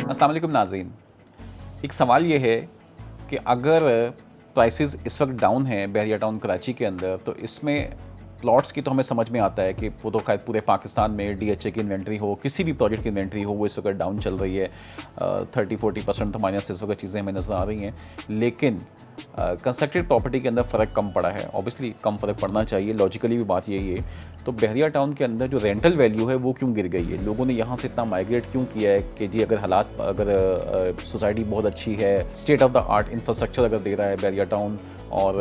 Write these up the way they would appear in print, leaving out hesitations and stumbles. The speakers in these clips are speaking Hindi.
अस्सलाम वालेकुम नाज़रीन। एक सवाल ये है कि अगर प्राइसेस इस वक्त डाउन हैं बहरिया टाउन कराची के अंदर, तो इसमें प्लॉट्स की तो हमें समझ में आता है कि वो तो खैर पूरे पाकिस्तान में डीएचए की इन्वेंट्री हो, किसी भी प्रोजेक्ट की इन्वेंट्री हो, वो इस वक्त डाउन चल रही है। 30-40% तो माइनस इस वक्त चीज़ें हमें नज़र आ रही हैं। लेकिन कंस्ट्रक्टेड प्रॉपर्टी के अंदर फ़र्क कम पड़ा है। ऑब्वियसली कम फ़र्क पड़ना चाहिए, लॉजिकली भी बात यही है। तो बहरिया टाउन के अंदर जो रेंटल वैल्यू है वो क्यों गिर गई है? लोगों ने यहाँ से इतना माइग्रेट क्यों किया है कि जी अगर सोसाइटी बहुत अच्छी है, state of the art infrastructure अगर दे रहा है बहरिया टाउन और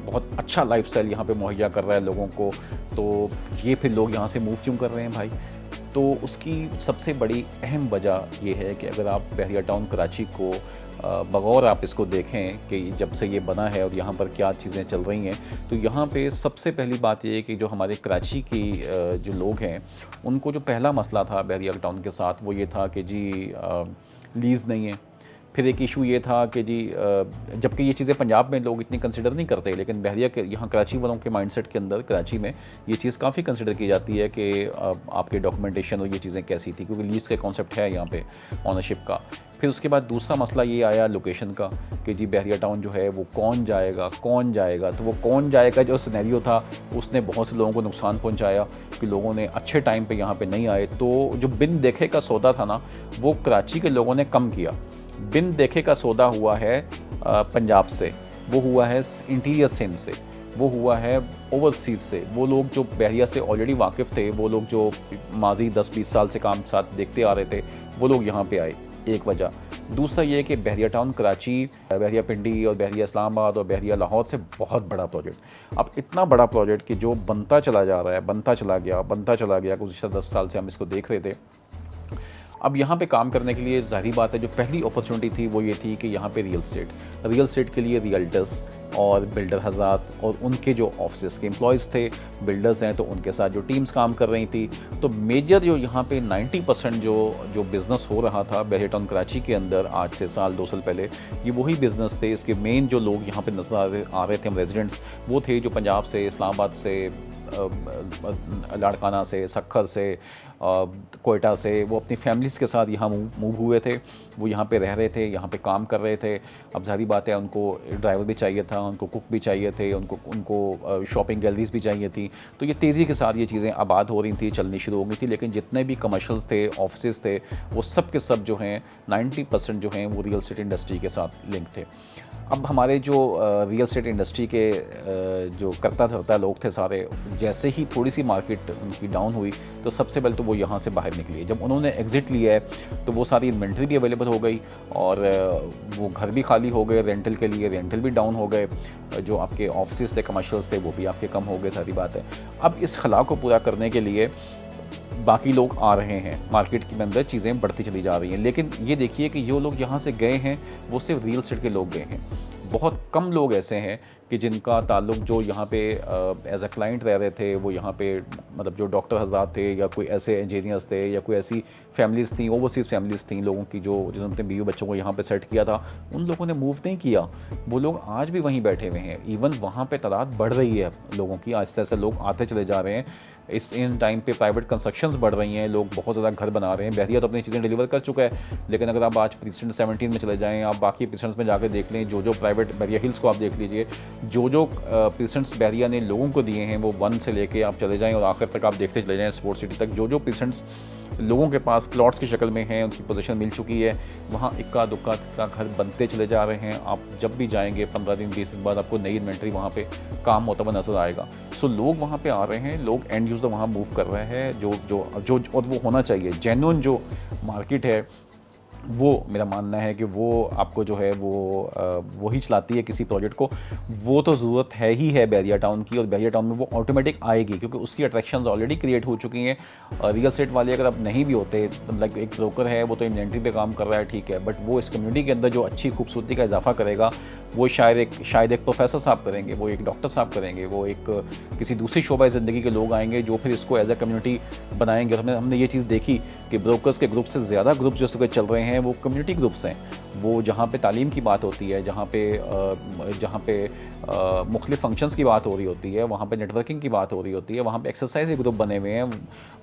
बहुत अच्छा लाइफस्टाइल यहाँ पे मुहैया कर रहा है लोगों को, तो ये फिर लोग यहाँ से मूव क्यों कर रहे हैं भाई? तो उसकी सबसे बड़ी अहम वजह ये है कि अगर आप बहरिया टाउन कराची को बगौर आप इसको देखें कि जब से ये बना है और यहाँ पर क्या चीज़ें चल रही हैं, तो यहाँ पे सबसे पहली बात ये है कि जो हमारे कराची की जो लोग हैं, उनको जो पहला मसला था बहरिया टाउन के साथ वो ये था कि जी लीज़ नहीं है। फिर एक इशू ये था कि जी जबकि ये चीज़ें पंजाब में लोग इतनी कंसिडर नहीं करते, लेकिन बहरिया के यहाँ कराची वालों के माइंडसेट के अंदर कराची में ये चीज़ काफ़ी कंसिडर की जाती है कि आपके डॉक्यूमेंटेशन और ये चीज़ें कैसी थी, क्योंकि लीज़ का कॉन्सेप्ट है यहाँ पे ऑनरशिप का। फिर उसके बाद दूसरा मसला ये आया लोकेशन का कि जी बहरिया टाउन जो है वो कौन जाएगा, तो वो कौन जाएगा जो सिनेरियो था उसने बहुत से लोगों को नुकसान पहुँचाया कि लोगों ने अच्छे टाइम पर यहाँ पर नहीं आए। तो जो बिन देखे का सौदा था ना, वो कराची के लोगों ने कम किया। बिन देखे का सौदा हुआ है पंजाब से, वो हुआ है इंटीरियर सिंध से, वो हुआ है ओवरसीज़ से। वो लोग जो बहरिया से ऑलरेडी वाकिफ़ थे, वो लोग जो माजी 10-20 साल से काम साथ देखते आ रहे थे, वो लोग यहाँ पे आए, एक वजह। दूसरा ये है कि बहरिया टाउन कराची, बहरिया पिंडी और बहरिया इस्लामाबाद और बहरिया लाहौर से बहुत बड़ा प्रोजेक्ट। अब इतना बड़ा प्रोजेक्ट कि जो बनता चला जा रहा है, बनता चला गया, गुज़िश्ता 10 साल से हम इसको देख रहे थे। अब यहाँ पे काम करने के लिए ज़ाहिरी बात है, जो पहली अपॉर्चुनिटी थी वो ये थी कि यहाँ पे रियल एस्टेट के लिए रियल्टर्स और बिल्डर हज़रात और उनके जो ऑफिस के एम्प्लॉयज़ थे, बिल्डर्स हैं तो उनके साथ जो टीम्स काम कर रही थी, तो मेजर जो यहाँ पे 90% जो बिज़नेस हो रहा था बहरिया टाउन कराची के अंदर आज से साल 2 साल पहले, ये वही बिज़नेस थे। इसके मेन जो लोग यहाँ पे नज़र आ रहे थे, हम रेजिडेंट्स, वो थे जो पंजाब से, इस्लामाबाद से, लाड़काना से, सक्खर से, कोयटा से, वो अपनी फैमिलीज़ के साथ यहाँ मूव हुए थे। वो यहाँ पे रह रहे थे, यहाँ पे काम कर रहे थे। अब ज़ाहिर बात है उनको ड्राइवर भी चाहिए था, उनको कुक भी चाहिए थे, उनको शॉपिंग गैलरीज़ भी चाहिए थी। तो ये तेज़ी के साथ ये चीज़ें आबाद हो रही थी, चलनी शुरू हो गई थी। लेकिन जितने भी कमर्शियल्स थे, ऑफिसेज़ थे, वो सब के सब जो हैं 90% जो हैं वो रियल एस्टेट इंडस्ट्री के साथ लिंक थे। अब हमारे जो रियल एस्टेट इंडस्ट्री के जो करता धरता लोग थे सारे, जैसे ही थोड़ी सी मार्केट उनकी डाउन हुई, तो सबसे पहले तो वो यहाँ से बाहर निकली। जब उन्होंने एग्ज़िट लिया है तो वो सारी इन्वेंट्री भी अवेलेबल हो गई और वो घर भी खाली हो गए रेंटल के लिए, रेंटल भी डाउन हो गए। जो आपके ऑफिस थे, कमर्शियल्स थे, वो भी आपके कम हो गए, सारी बात है। अब इस खला को पूरा करने के लिए बाकी लोग आ रहे हैं, मार्केट के अंदर चीज़ें बढ़ती चली जा रही हैं। लेकिन ये देखिए कि जो लोग यहाँ से गए हैं वो सिर्फ रियल एस्टेट के लोग गए हैं। बहुत कम लोग ऐसे हैं कि जिनका ताल्लुक, जो यहाँ पे एज अ क्लाइंट रह रहे थे, वो यहाँ पे मतलब जो डॉक्टर हज़रात थे या कोई ऐसे इंजीनियर्स थे या कोई ऐसी फैमिलीज़ थी, ओवरसीज़ फैमिलीज़ थी लोगों की, जो जिन्होंने अपने बीवी बच्चों को यहाँ पे सेट किया था, उन लोगों ने मूव नहीं किया। वो लोग आज भी वहीं बैठे हुए हैं। इवन वहाँ पे तादाद बढ़ रही है लोगों की, आहिस्ता आहिस्ता लोग आते चले जा रहे हैं। इन टाइम पे प्राइवेट कंस्ट्रक्शंस बढ़ रही हैं, लोग बहुत ज़्यादा घर बना रहे हैं। बहरिया तो अपनी चीज़ें डिलीवर कर चुका है, लेकिन अगर आप आज प्रीसेंट 17 में चले जाएँ, आप बाकी प्रीसेंट्स में जाकर देख लें, जो प्राइवेट बहरिया हिल्स को आप देख लीजिए, जो प्रीसेंट्स बहरिया ने लोगों को दिए हैं, वो 1 से लेके आप चले जाएँ और आखिर तक आप देखते चले जाएँ स्पोर्ट्स सिटी तक, जो प्रीसेंट्स लोगों के पास प्लॉट्स की शक्ल में हैं, उनकी पोजीशन मिल चुकी है, वहाँ इक्का दुक्का का घर बनते चले जा रहे हैं। आप जब भी जाएंगे 15 दिन 20 दिन बाद आपको नई इन्वेंट्री वहाँ पे काम होता हुआ नज़र आएगा। सो लोग वहाँ पे आ रहे हैं, लोग एंड यूज़र वहाँ मूव कर रहे हैं, जो और वो होना चाहिए। जेन्युइन जो मार्केट है, वो मेरा मानना है कि वो आपको जो है वो ही चलाती है किसी प्रोजेक्ट को। वो तो ज़रूरत है ही है बहरिया टाउन की, और बहरिया टाउन में वो ऑटोमेटिक आएगी क्योंकि उसकी अट्रैक्शंस ऑलरेडी क्रिएट हो चुकी हैं। रियल एस्टेट वाले अगर अब नहीं भी होते, मतलब एक ब्रोकर है वो तो इन्वेंट्री पे काम कर रहा है, ठीक है, बट वो इस कम्युनिटी के अंदर जो अच्छी खूबसूरती का इजाफा करेगा, वो शायद एक प्रोफेसर साहब करेंगे, वो एक डॉक्टर साहब करेंगे, वो एक किसी दूसरी शोबा ज़िंदगी के लोग आएंगे जो फिर इसको एज ए कम्युनिटी बनाएंगे। और हमने ये चीज़ देखी कि ब्रोकर्स के ग्रुप से ज़्यादा ग्रुप जो इस वक्त चल रहे हैं हैं वो कम्युनिटी ग्रुप्स हैं, वो जहाँ पे तालीम की बात होती है, जहाँ पे मुख्तलिफ़ फंक्शंस की बात हो रही होती है, वहाँ पे नेटवर्किंग की बात हो रही होती है, वहाँ पे एक्सरसाइज के ग्रुप बने हुए हैं,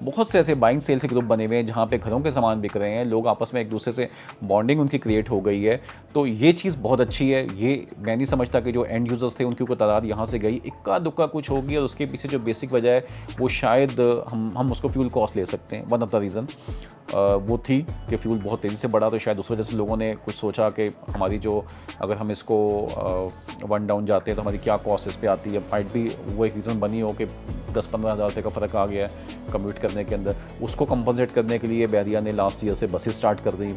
बहुत से ऐसे बाइंग सेल के ग्रुप बने हुए हैं जहाँ पे घरों के सामान बिक रहे हैं, लोग आपस में एक दूसरे से बॉन्डिंग उनकी क्रिएट हो गई है। तो ये चीज़ बहुत अच्छी है। ये मैं नहीं समझता कि जो एंड यूज़र्स थे उनकी कोई तादाद यहाँ से गई, इक्का दुक्का कुछ होगी और उसके पीछे जो बेसिक वजह है वो शायद हम उसको फ्यूल कॉस्ट ले सकते हैं। वन ऑफ द रीज़न वो थी कि फ्यूल बहुत तेज़ी से बढ़ा, तो शायद उस वजह से लोगों ने कुछ सोचा कि हमारी जो, अगर हम इसको वन डाउन जाते हैं तो हमारी क्या कॉस्ट इस पे आती है। माइट भी वो एक रीज़न बनी हो कि 10-15 हज़ार रुपये का फ़र्क आ गया है कम्यूट करने के अंदर। उसको कंपनसेट करने के लिए बहरिया ने लास्ट ईयर से बसेस स्टार्ट कर दी,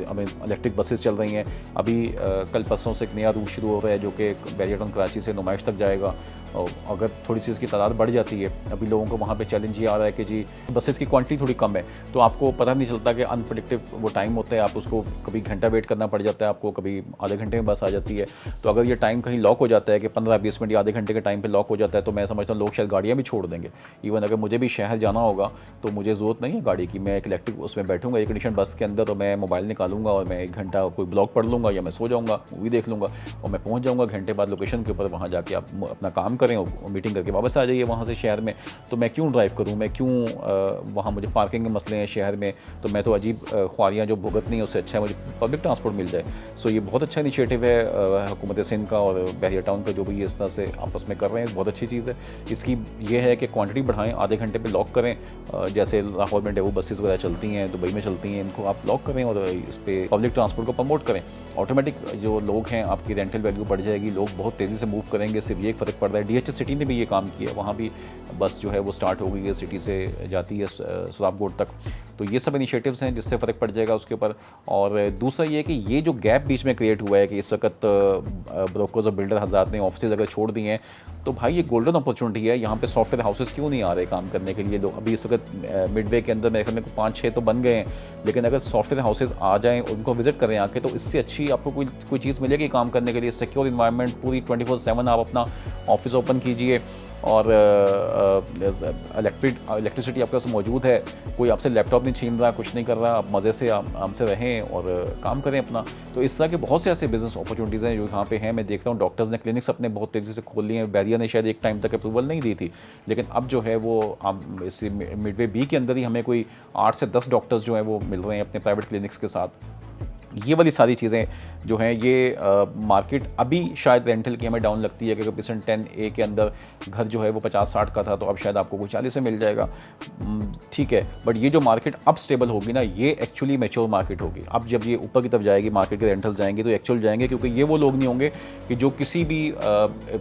हमें इलेक्ट्रिक बसेस चल रही हैं। अभी कल परसों से एक नया रूट शुरू हो रहा है जो कि बहरिया टाउन कराची से नुमाइश तक जाएगा। और अगर थोड़ी सी इसकी तादाद बढ़ जाती है, अभी लोगों को वहाँ पे चैलेंज ये आ रहा है कि जी बसेस की क्वांटिटी थोड़ी कम है, तो आपको पता नहीं चलता कि अनप्रेडिक्टिव वो टाइम होता है, आप उसको कभी घंटा वेट करना पड़ जाता है आपको, कभी आधे घंटे में बस आ जाती है। तो अगर ये टाइम कहीं लॉक हो जाता है कि 15-20 मिनट या आधे घंटे के टाइम पे लॉक हो जाता है, तो मैं समझता हूँ लोग शायद गाड़ियाँ भी छोड़ देंगे। इवन अगर मुझे भी शहर जाना होगा तो मुझे ज़रूरत नहीं है गाड़ी की, मैं एक इलेक्ट्रिक उसमें बैठूंगा एयर कंडीशन बस के अंदर, तो मैं मोबाइल निकालूंगा और मैं 1 घंटा कोई ब्लॉग पढ़ लूँगा या मैं सो जाऊँगा, मूवी देख लूँगा और मैं पहुँच जाऊँगा घंटे बाद लोकेशन के ऊपर। वहाँ जाके आप अपना काम करें और मीटिंग करके वापस आ जाइए वहाँ से शहर में। तो मैं क्यों ड्राइव करूँ, मैं क्यों वहाँ मुझे पार्किंग के मसले हैं शहर में, तो मैं तो अजीब ख्वारियाँ जो भुगतनी है उससे अच्छा है मुझे पब्लिक ट्रांसपोर्ट मिल जाए। सो ये बहुत अच्छा इनिशिएटिव है हुकूमत सिंध का और बहरिया टाउन का, जो भी इस तरह से आपस में कर रहे हैं, बहुत अच्छी चीज़ है। इसकी ये है कि क्वांटिटी बढ़ाएं, आधे घंटे पे लॉक करें, जैसे लाहौर में डेवो बसेस वगैरह चलती हैं, दुबई में चलती हैं, इनको आप लॉक करें और इस पर पब्लिक ट्रांसपोर्ट को प्रमोट करें। ऑटोमेटिक जो लोग हैं आपकी रेंटल वैल्यू बढ़ जाएगी, लोग बहुत तेज़ी से मूव करेंगे। सिर्फ ये एक फ़र्क पड़ रहा है, DHS सिटी ने भी ये काम किया, वहाँ भी बस जो है वो स्टार्ट हो गई है, सिटी से जाती है सुराबकोट तक। तो ये सब इनिशिएटिव्स हैं जिससे फ़र्क पड़ जाएगा उसके ऊपर। और दूसरा ये कि ये जो गैप बीच में क्रिएट हुआ है कि इस वक्त ब्रोकर्स और बिल्डर हज़ार ने ऑफिस अगर छोड़ दिए हैं, तो भाई ये गोल्डन अपॉर्चुनिटी है। यहाँ पे सॉफ्टवेयर हाउसेस क्यों नहीं आ रहे काम करने के लिए लोग? अभी इस वक्त मिडवे के अंदर मेरे ख्याल में 5-6 तो बन गए हैं, लेकिन अगर सॉफ्टवेयर हाउसेस आ जाएँ, उनको विजिट करें आके, तो इससे अच्छी आपको कोई चीज़ मिलेगी काम करने के लिए। सिक्योर इन्वायरमेंट, पूरी 24/7 आप अपना ऑफिस ओपन कीजिए और इलेक्ट्रिसिटी आपके पास मौजूद है, कोई आपसे लैपटॉप नहीं छीन रहा, कुछ नहीं कर रहा, आप मज़े से आराम से रहें और काम करें अपना। तो इस तरह के बहुत से ऐसे बिज़नेस अपॉर्चुनिटीज़ हैं जो यहाँ पे हैं। मैं देख रहा हूँ डॉक्टर्स ने क्लिनिक्स अपने बहुत तेज़ी से खोल लिए हैं। बहरिया ने शायद एक टाइम तक अप्रूवल नहीं दी थी, लेकिन अब जो है वो इस मिडवे बी के अंदर ही हमें कोई 8 से 10 डॉक्टर्स जो हैं वो मिल रहे हैं अपने प्राइवेट क्लिनिक्स के साथ। ये वाली सारी चीज़ें जो हैं ये मार्केट अभी शायद रेंटल की हमें डाउन लगती है कि अगर %10A के अंदर घर जो है वो 50-60 का था, तो अब शायद आपको कोई 40 में मिल जाएगा। ठीक है, बट ये जो मार्केट अब स्टेबल होगी ना, ये एक्चुअली मैच्योर मार्केट होगी। अब जब ये ऊपर की तरफ जाएगी, मार्केट के रेंटल जाएंगे, तो एक्चुअल जाएंगे, क्योंकि ये वो लोग नहीं होंगे कि जो किसी भी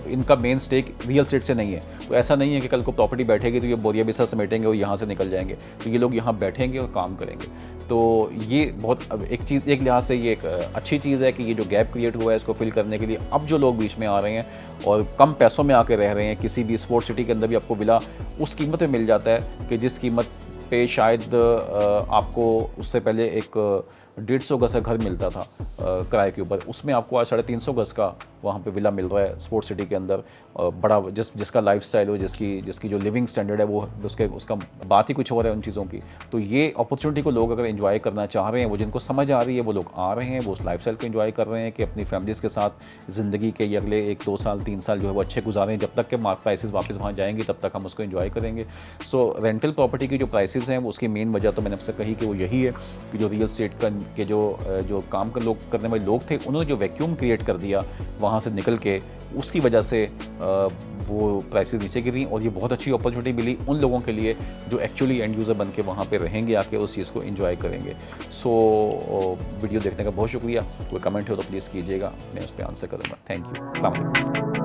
इनका मेन स्टेक रियल एस्टेट से नहीं है। तो ऐसा नहीं है कि कल को प्रॉपर्टी बैठेगी तो ये बोरिया बिस्तर समेटेंगे और यहाँ से निकल जाएंगे। तो ये लोग यहाँ बैठेंगे और काम करेंगे। तो ये बहुत एक लिहाज से ये एक अच्छी चीज़ है कि ये जो गैप क्रिएट हुआ है इसको फिल करने के लिए अब जो लोग बीच में आ रहे हैं और कम पैसों में आके रह रहे हैं, किसी भी स्पोर्ट्स सिटी के अंदर भी आपको विला उस कीमत में मिल जाता है कि जिस कीमत पे शायद आपको उससे पहले एक 150 गज का घर मिलता था किराए के ऊपर, उसमें आपको आज 350 गज का वहाँ पे विला मिल रहा है स्पोर्ट्स सिटी के अंदर। बड़ा जिसका लाइफस्टाइल हो, जिसकी जो लिविंग स्टैंडर्ड है वो उसका बात ही कुछ और है उन चीज़ों की। तो ये अपॉर्चुनिटी को लोग अगर एंजॉय करना चाह रहे हैं, वो जिनको समझ आ रही है, वो लोग आ रहे हैं, वो उस लाइफस्टाइल को एंजॉय कर रहे हैं कि अपनी फैमिलीज़ के साथ ज़िंदगी के ये अगले 1-2 साल 3 साल जो है वो अच्छे गुजारें। जब तक के मार्केट प्राइसेस वापस वहाँ जाएंगी तब तक हम उसको एंजॉय करेंगे। सो रेंटल प्रॉपर्टी की जो प्राइसेस हैं वो उसकी मेन वजह तो मैंने आपसे कही कि वो यही है कि जो रियल एस्टेट के जो काम करने वाले लोग थे, उन्होंने जो वैक्यूम क्रिएट कर दिया वहाँ से निकल के, उसकी वजह से वो प्राइसेस नीचे गिरी। और ये बहुत अच्छी अपॉर्चुनिटी मिली उन लोगों के लिए जो एक्चुअली एंड यूज़र बन के वहाँ पे रहेंगे, आके उस चीज़ को एंजॉय करेंगे। सो वीडियो देखने का बहुत शुक्रिया। कोई कमेंट हो तो प्लीज़ कीजिएगा, मैं उस पर आंसर करूँगा। Thank you. अस्सलाम वालेकुम।